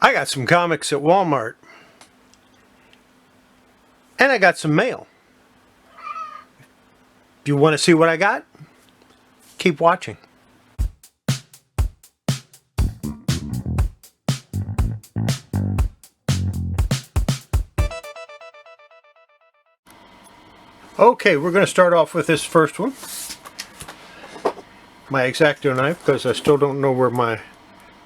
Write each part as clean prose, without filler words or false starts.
I got some comics at Walmart. And I got some mail. Do you want to see what I got? Keep watching. Okay, we're going to start off with this first one. My X-Acto knife, because I still don't know where my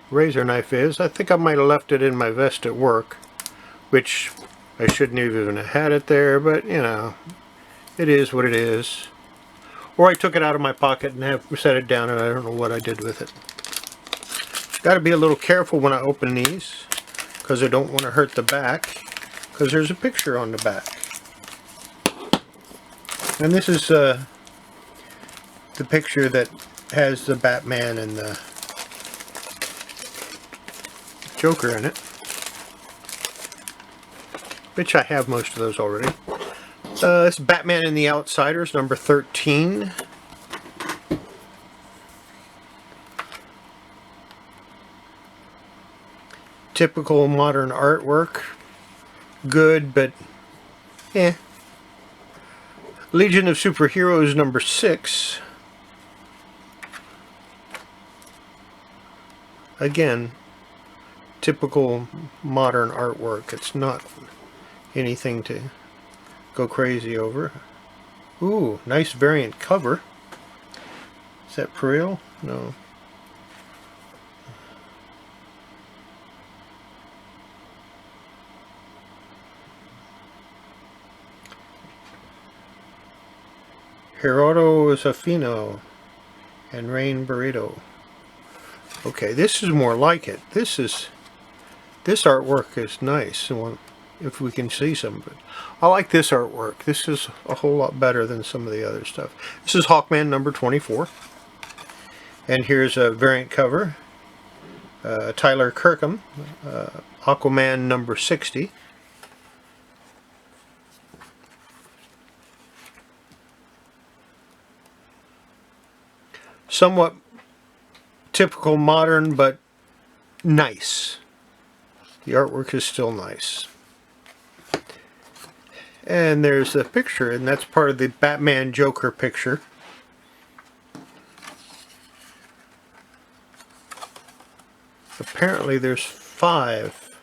razor knife is. I think I might have left it in my vest at work, which I shouldn't even have had it there, but you know, it is what it is. Or I took it out of my pocket and have set it down and I don't know what I did with it. Got to be a little careful when I open these, because I don't want to hurt the back, because there's a picture on the back. And this is the picture that has the Batman and the Joker in it, which I have most of those already. This is Batman and the Outsiders, number 13. Typical modern artwork. Good, but eh. Legion of Superheroes, number 6. Again, typical modern artwork. It's not anything to go crazy over. Ooh, nice variant cover. Is that Priel? No. Gerardo Zafino and Rain Burrito. Okay, this is more like it. This artwork is nice. If we can see some of it. I like this artwork. This is a whole lot better than some of the other stuff. This is Hawkman number 24. And here's a variant cover. Tyler Kirkham, Aquaman number 60. Somewhat typical modern, but nice. The artwork is still nice. And there's the picture, and that's part of the Batman Joker picture. Apparently there's 5.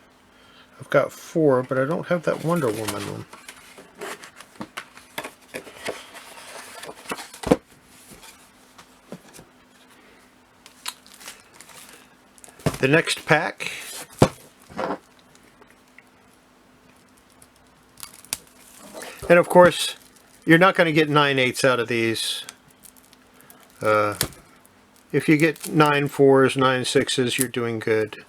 I've got 4, but I don't have that Wonder Woman one. The next pack and of course you're not going to get 9/8 out of these. If you get 9/4s, 9/6s, you're doing good.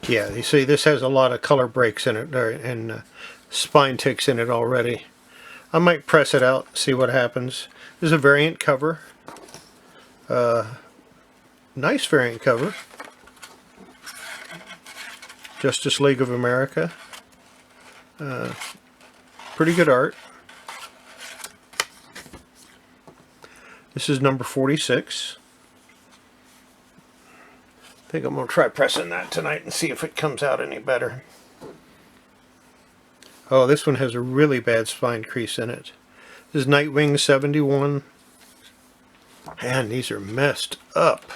Yeah, you see this has a lot of color breaks in it and spine ticks in it already. I might press it out, see what happens. There's a variant cover. Nice variant cover. Justice League of America. Pretty good art. This is number 46. I think I'm going to try pressing that tonight and see if it comes out any better. Oh, this one has a really bad spine crease in it. This is Nightwing 71. Man, these are messed up.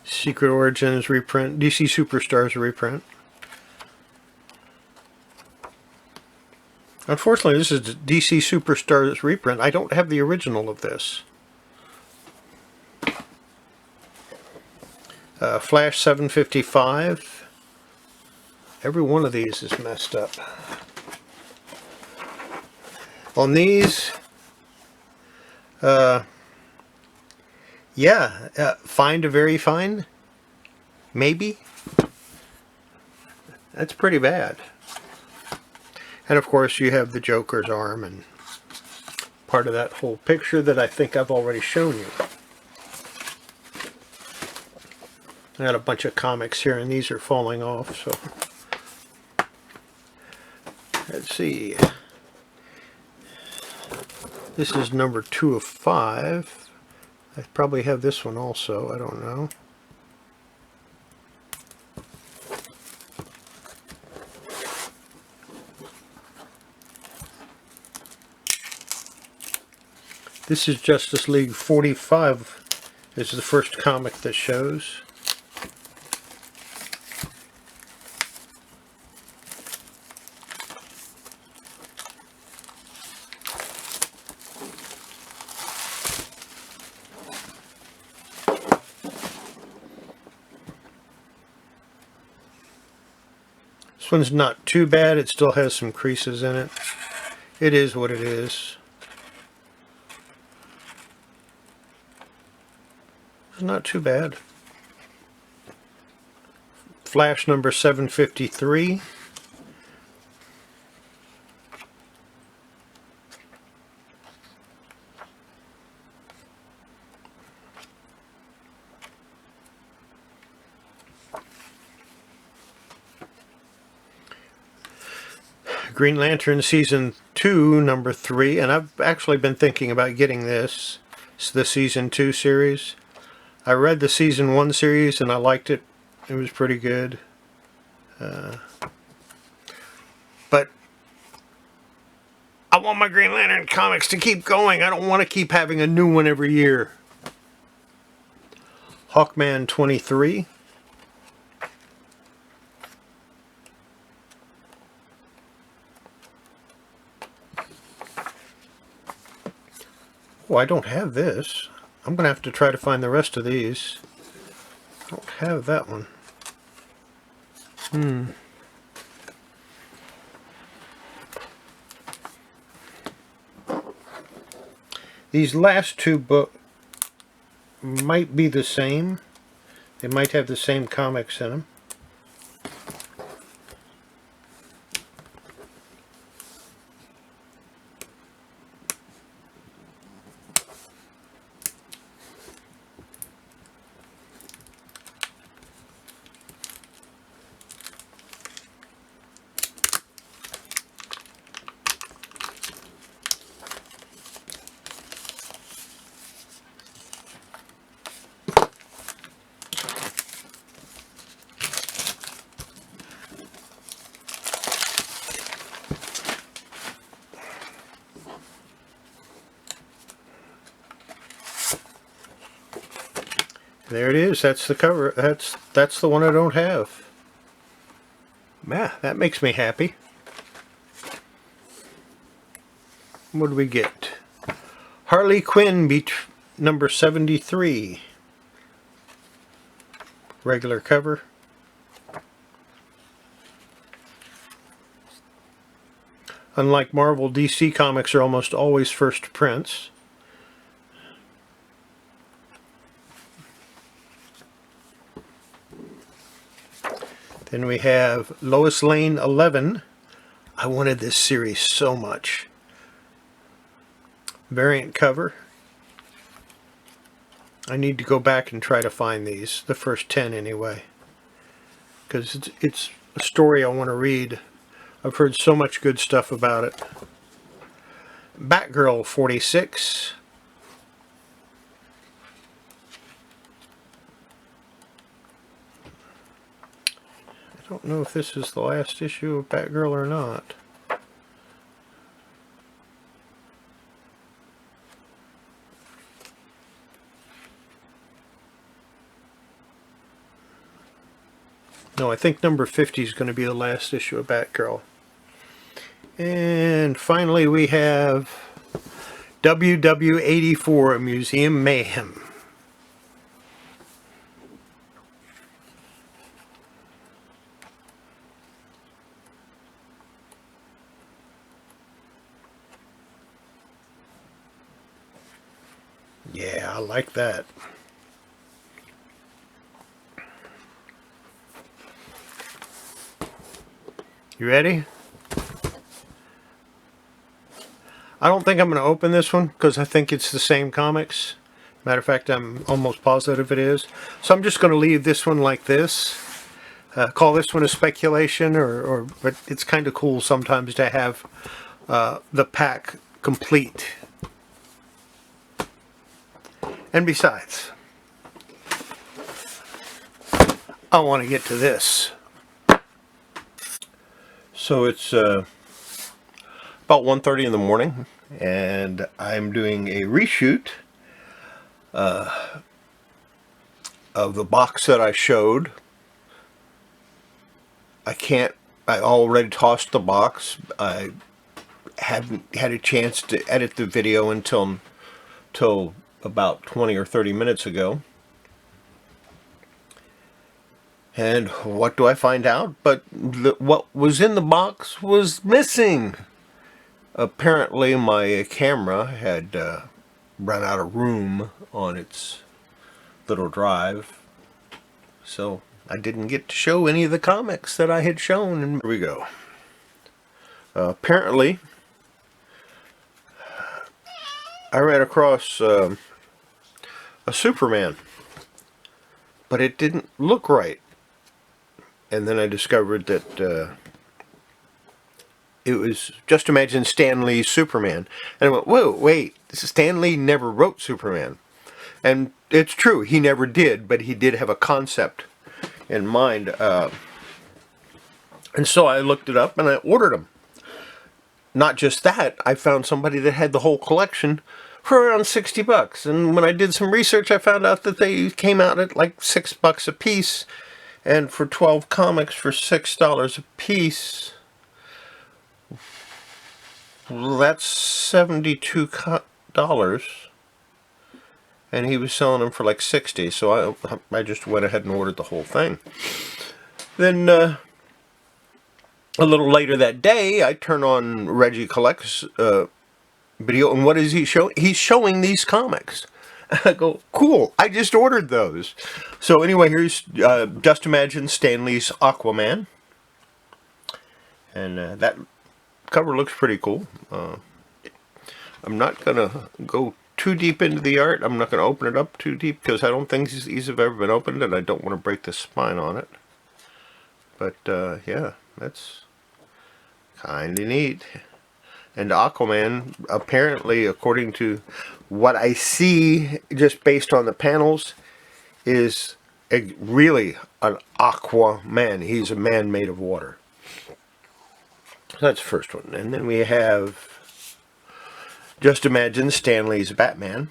Secret Origins reprint. DC Superstars reprint. Unfortunately, this is DC Superstars reprint. I don't have the original of this. Flash 755. Every one of these is messed up. On these, yeah, fine to very fine, maybe. That's pretty bad. And of course you have the Joker's arm and part of that whole picture that I think I've already shown you. I got a bunch of comics here and these are falling off, so let's see. This is number 2 of 5. I probably have this one also, I don't know. This is Justice League 45. This is the first comic that shows. This one's not too bad. It still has some creases in it. It is what it is. It's not too bad. Flash number 753. Green Lantern Season 2, number 3, and I've actually been thinking about getting this. It's the Season 2 series. I read the Season 1 series and I liked it. It was pretty good. But I want my Green Lantern comics to keep going. I don't want to keep having a new one every year. Hawkman 23. Oh, I don't have this. I'm going to have to try to find the rest of these. I don't have that one. These last two books might be the same. They might have the same comics in them. There it is. That's the cover. That's the one I don't have. Man, that makes me happy. What do we get? Harley Quinn number 73. Regular cover. Unlike Marvel, DC comics are almost always first prints. Then we have Lois Lane 11. I wanted this series so much. Variant cover. I need to go back and try to find these, the first 10 anyway, because it's a story I want to read. I've heard so much good stuff about it. Batgirl 46. I don't know if this is the last issue of Batgirl or not. No, I think number 50 is going to be the last issue of Batgirl. And finally we have WW84 Museum Mayhem. Yeah, I like that. You ready? I don't think I'm going to open this one because I think it's the same comics. Matter of fact, I'm almost positive it is. So I'm just going to leave this one like this. Call this one a speculation, but it's kind of cool sometimes to have the pack complete. And besides, I want to get to this. So it's about 1:30 in the morning, and I'm doing a reshoot of the box that I showed. I already tossed the box. I haven't had a chance to edit the video until about 20 or 30 minutes ago. And what do I find out? But what was in the box was missing. Apparently my camera had run out of room on its little drive, so I didn't get to show any of the comics that I had shown. And here we go. Apparently I ran across a Superman, but it didn't look right. And then I discovered that it was Just Imagine Stan Lee's Superman. And I went, whoa, wait, Stan Lee never wrote Superman. And it's true, he never did, but he did have a concept in mind. And so I looked it up and I ordered them. Not just that, I found somebody that had the whole collection for around $60. And when I did some research, I found out that they came out at like $6 a piece. And for 12 comics for $6 a piece, well, that's $72. And he was selling them for like $60. So I just went ahead and ordered the whole thing. Then a little later that day, I turn on Reggie Collects video, and what is he showing? He's showing these comics. I go, cool, I just ordered those. So anyway, here's Just Imagine Stan Lee's Aquaman. And that cover looks pretty cool. I'm not going to go too deep into the art. I'm not going to open it up too deep because I don't think these have ever been opened, and I don't want to break the spine on it. But yeah, that's kind of neat. And Aquaman, apparently, according to what I see, just based on the panels, is really an Aquaman. He's a man made of water. So that's the first one. And then we have Just Imagine Stan Lee's Batman.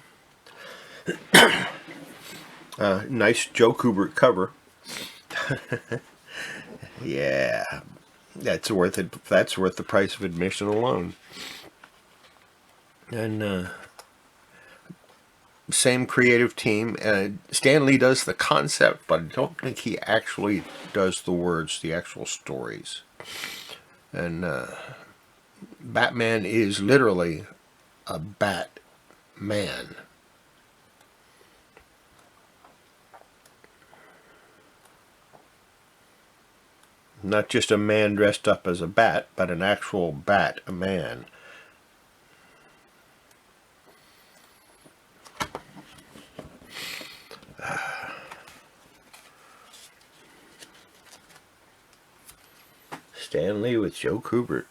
Nice Joe Kubert cover. Yeah, that's worth it. That's worth the price of admission alone. And same creative team. Stan Lee does the concept, but I don't think he actually does the words, the actual stories. And Batman is literally a Batman. Not just a man dressed up as a bat, but an actual bat, a man. Stan Lee with Joe Kubert.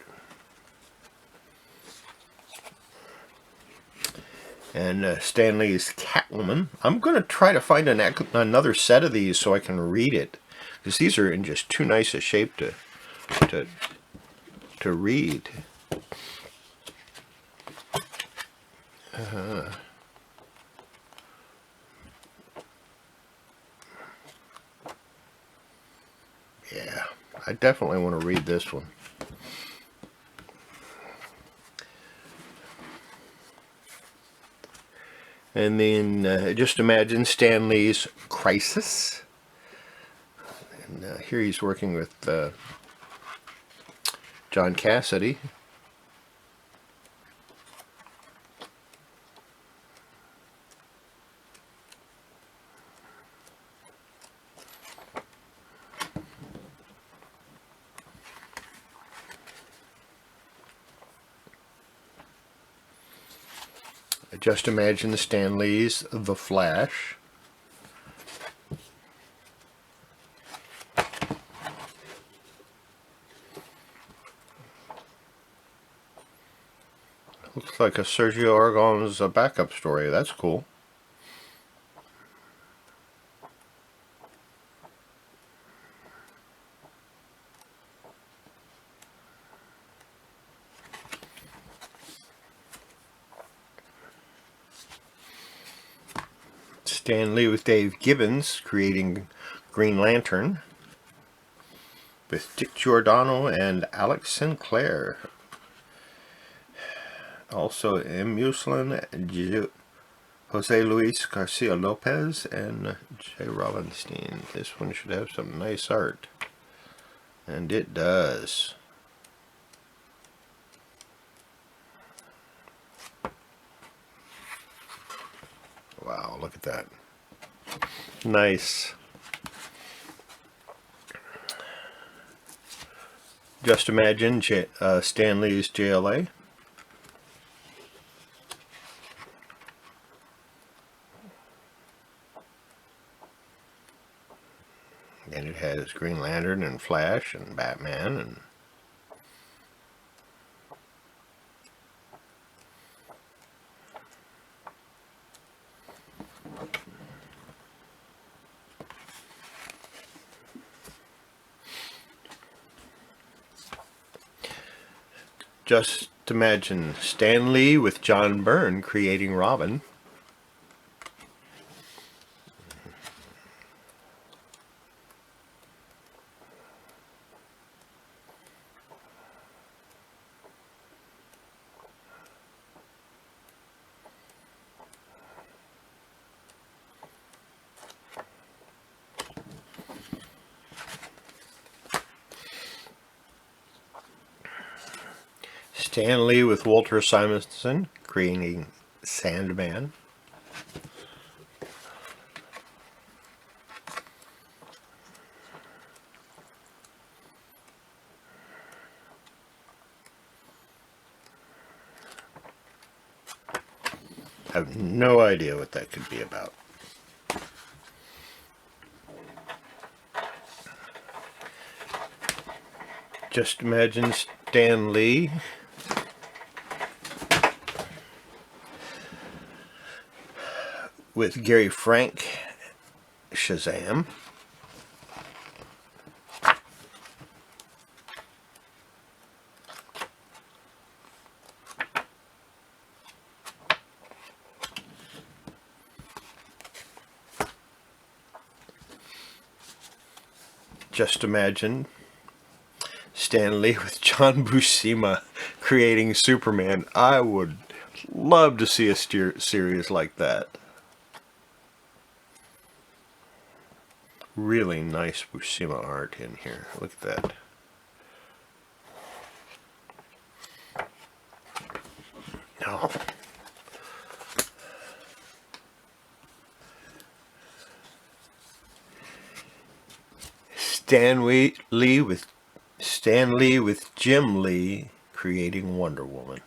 And Stan Lee's Catwoman. I'm going to try to find another set of these so I can read it, because these are in just too nice a shape to read. Yeah, I definitely want to read this one. And then Just Imagine Stan Lee's Crisis. And here he's working with John Cassidy. Just imagine Stan Lee's The Flash. Looks like a Sergio Aragon's backup story. That's cool. Stan Lee with Dave Gibbons creating Green Lantern with Dick Giordano and Alex Sinclair. Also M. Muslin, Jose Luis Garcia Lopez, and Jay Robinstein. This one should have some nice art. And it does. Wow, look at that. Nice. Just imagine Stan Lee's JLA. And it has Green Lantern and Flash and Batman and just imagine Stan Lee with John Byrne creating Robin. Stan Lee with Walter Simonson creating Sandman. I have no idea what that could be about. Just imagine Stan Lee with Gary Frank Shazam. Just imagine Stan Lee with John Buscema creating Superman. I would love to see a series like that. Really nice Buscema art in here. Look at that. No. Stan Lee with Jim Lee creating Wonder Woman.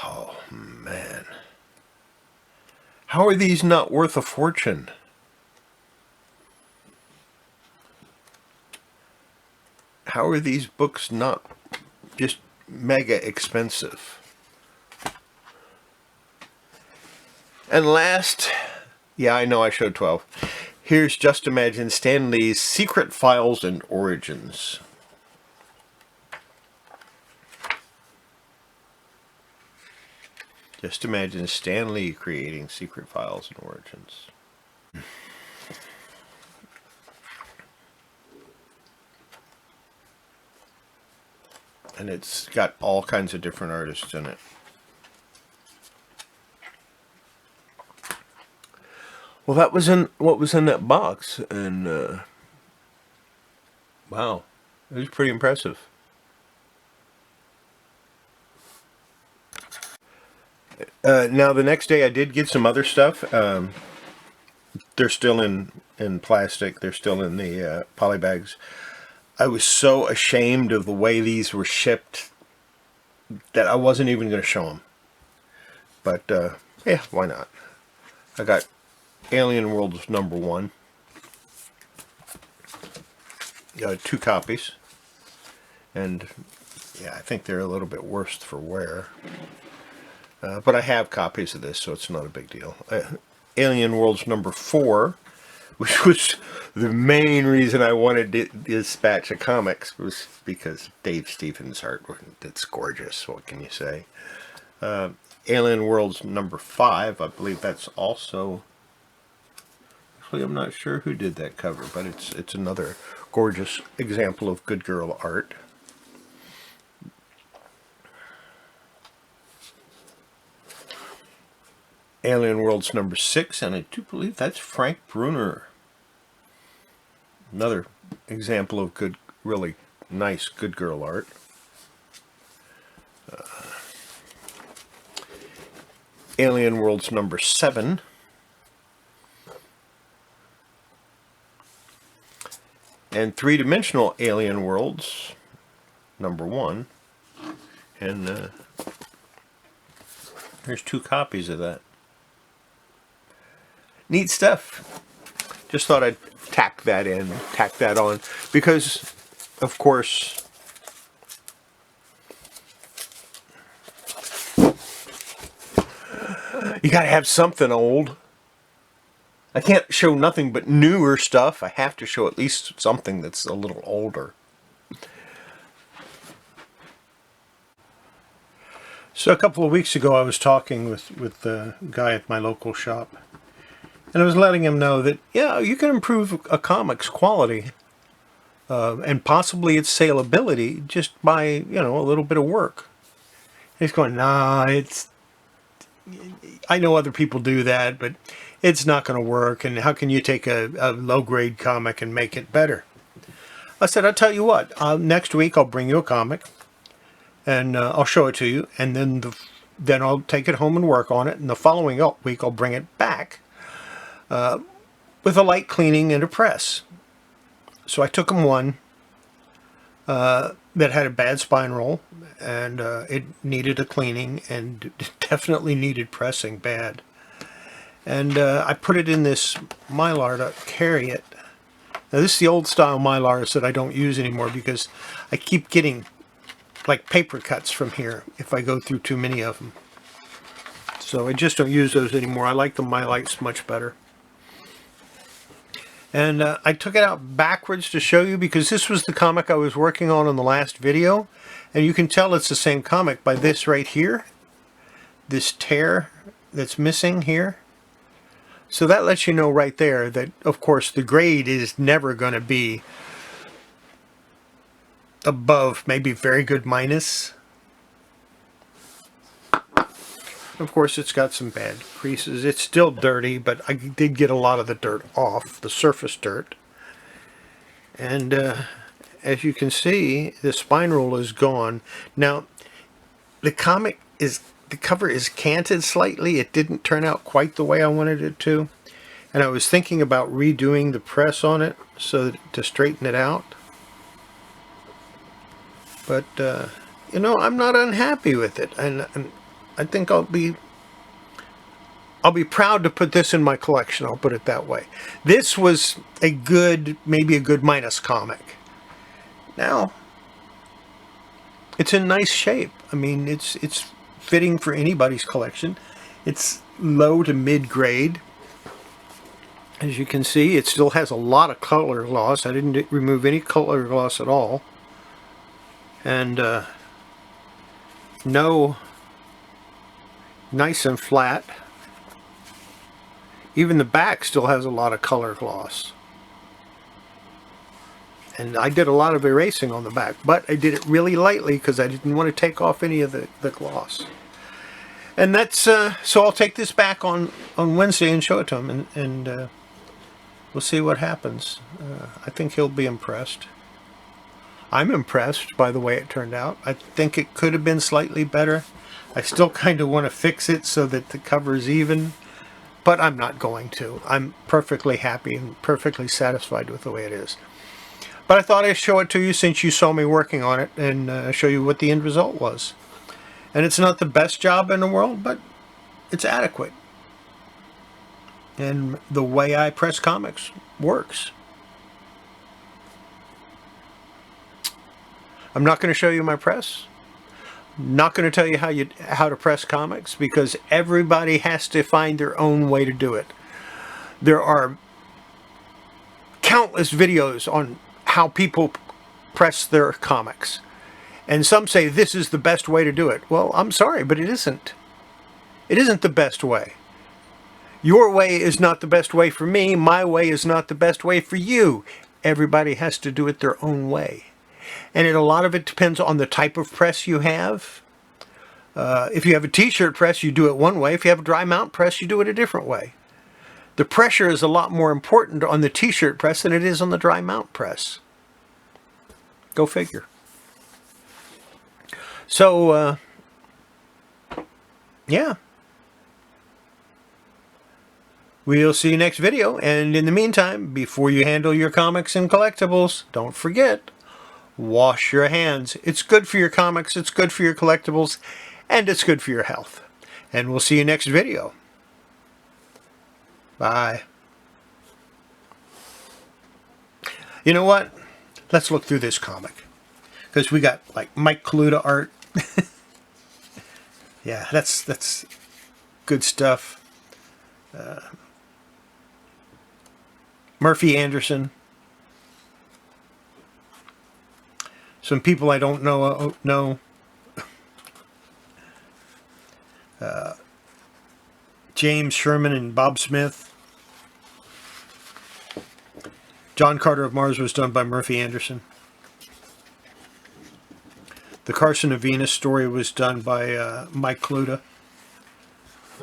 Oh man. How are these not worth a fortune? How are these books not just mega expensive? And last, yeah, I know I showed 12. Here's Just Imagine Stan Lee's Secret Files and Origins. Just imagine Stan Lee creating Secret Files and Origins. And it's got all kinds of different artists in it. Well, that was in what was in that box, and wow, it was pretty impressive. Now the next day I did get some other stuff. They're still in plastic. They're still in the poly bags. I was so ashamed of the way these were shipped that I wasn't even going to show them. But yeah, why not? I got Alien Worlds #1. 2 copies. And yeah, I think they're a little bit worse for wear. But I have copies of this, so it's not a big deal. Alien Worlds #4, which was the main reason I wanted this batch of comics, was because Dave Stevens' art, it's gorgeous, what can you say? Alien Worlds #5, I believe that's also, actually I'm not sure who did that cover, but it's another gorgeous example of good girl art. Alien Worlds #6, and I do believe that's Frank Bruner. Another example of good, really nice good girl art. Alien Worlds #7. And 3-dimensional Alien Worlds #1. And there's 2 copies of that. Neat stuff. Just thought I'd tack that on, because of course you gotta have something old. I can't show nothing but newer stuff. I have to show at least something that's a little older. So a couple of weeks ago I was talking with the guy at my local shop. And I was letting him know that, yeah, you can improve a comic's quality and possibly its salability just by, a little bit of work. And he's going, nah, I know other people do that, but it's not going to work. And how can you take a low-grade comic and make it better? I said, I'll tell you what, next week I'll bring you a comic and I'll show it to you. And then I'll take it home and work on it. And the following week I'll bring it back. With a light cleaning and a press. So I took him one that had a bad spine roll, and it needed a cleaning, and definitely needed pressing bad. And I put it in this Mylar to carry it. Now this is the old style Mylars that I don't use anymore because I keep getting like paper cuts from here if I go through too many of them. So I just don't use those anymore. I like the Mylites much better. And I took it out backwards to show you because this was the comic I was working on in the last video. And you can tell it's the same comic by this right here. This tear that's missing here. So that lets you know right there that, of course, the grade is never going to be above maybe very good minus. Of course, it's got some bad creases. It's still dirty, but I did get a lot of the dirt off, the surface dirt. And as you can see, the spine roll is gone. Now, the cover is canted slightly. It didn't turn out quite the way I wanted it to. And I was thinking about redoing the press on it to straighten it out. But, I'm not unhappy with it. And I think I'll be proud to put this in my collection. I'll put it that way. This was maybe a good minus comic. Now, it's in nice shape. I mean, it's fitting for anybody's collection. It's low to mid grade. As you can see, it still has a lot of color gloss. I didn't remove any color gloss at all. And nice and flat. Even the back still has a lot of color gloss. And I did a lot of erasing on the back, but I did it really lightly because I didn't want to take off any of the gloss. And that's, so I'll take this back on Wednesday and show it to him, and we'll see what happens. I think he'll be impressed. I'm impressed by the way it turned out. I think it could have been slightly better. I still kind of want to fix it so that the cover's even, but I'm not going to. I'm perfectly happy and perfectly satisfied with the way it is. But I thought I'd show it to you since you saw me working on it, and show you what the end result was. And it's not the best job in the world, but it's adequate. And the way I press comics works. I'm not going to show you my press. Not going to tell you how to press comics, because everybody has to find their own way to do it. There are countless videos on how people press their comics, and some say this is the best way to do it. Well, I'm sorry, but it isn't. It isn't the best way. Your way is not the best way for me. My way is not the best way for you. Everybody has to do it their own way. And a lot of it depends on the type of press you have. If you have a t-shirt press, you do it one way. If you have a dry mount press, you do it a different way. The pressure is a lot more important on the t-shirt press than it is on the dry mount press. Go figure. So, yeah. We'll see you next video. And in the meantime, before you handle your comics and collectibles, don't forget, wash your hands. It's good for your comics, it's good for your collectibles, and it's good for your health. And we'll see you next video. Bye. You know what? Let's look through this comic, because we got like Mike Kaluta art. Yeah, that's good stuff. Murphy Anderson. Some people I don't know. James Sherman and Bob Smith. John Carter of Mars was done by Murphy Anderson. The Carson of Venus story was done by Mike Kaluta.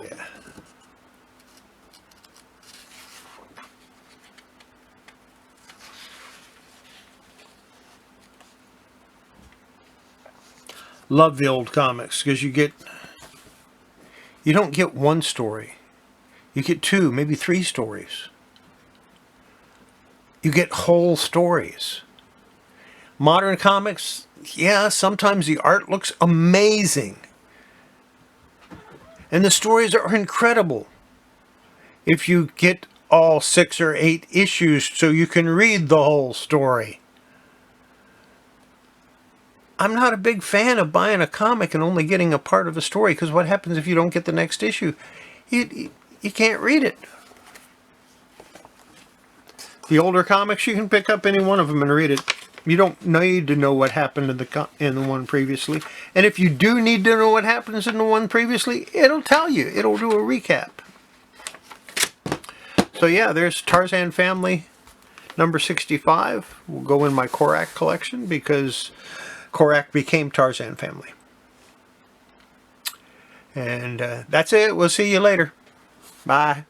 Yeah. Love the old comics, because you don't get one story. You get 2, maybe 3 stories. You get whole stories. Modern comics, yeah, sometimes the art looks amazing. And the stories are incredible. If you get all 6 or 8 issues so you can read the whole story. I'm not a big fan of buying a comic and only getting a part of a story, because what happens if you don't get the next issue? You can't read it. The older comics, you can pick up any one of them and read it. You don't need to know what happened in the one previously. And if you do need to know what happens in the one previously, it'll tell you. It'll do a recap. So yeah, there's Tarzan Family number 65. Will go in my Korak collection, because Korak became Tarzan Family. And that's it. We'll see you later. Bye.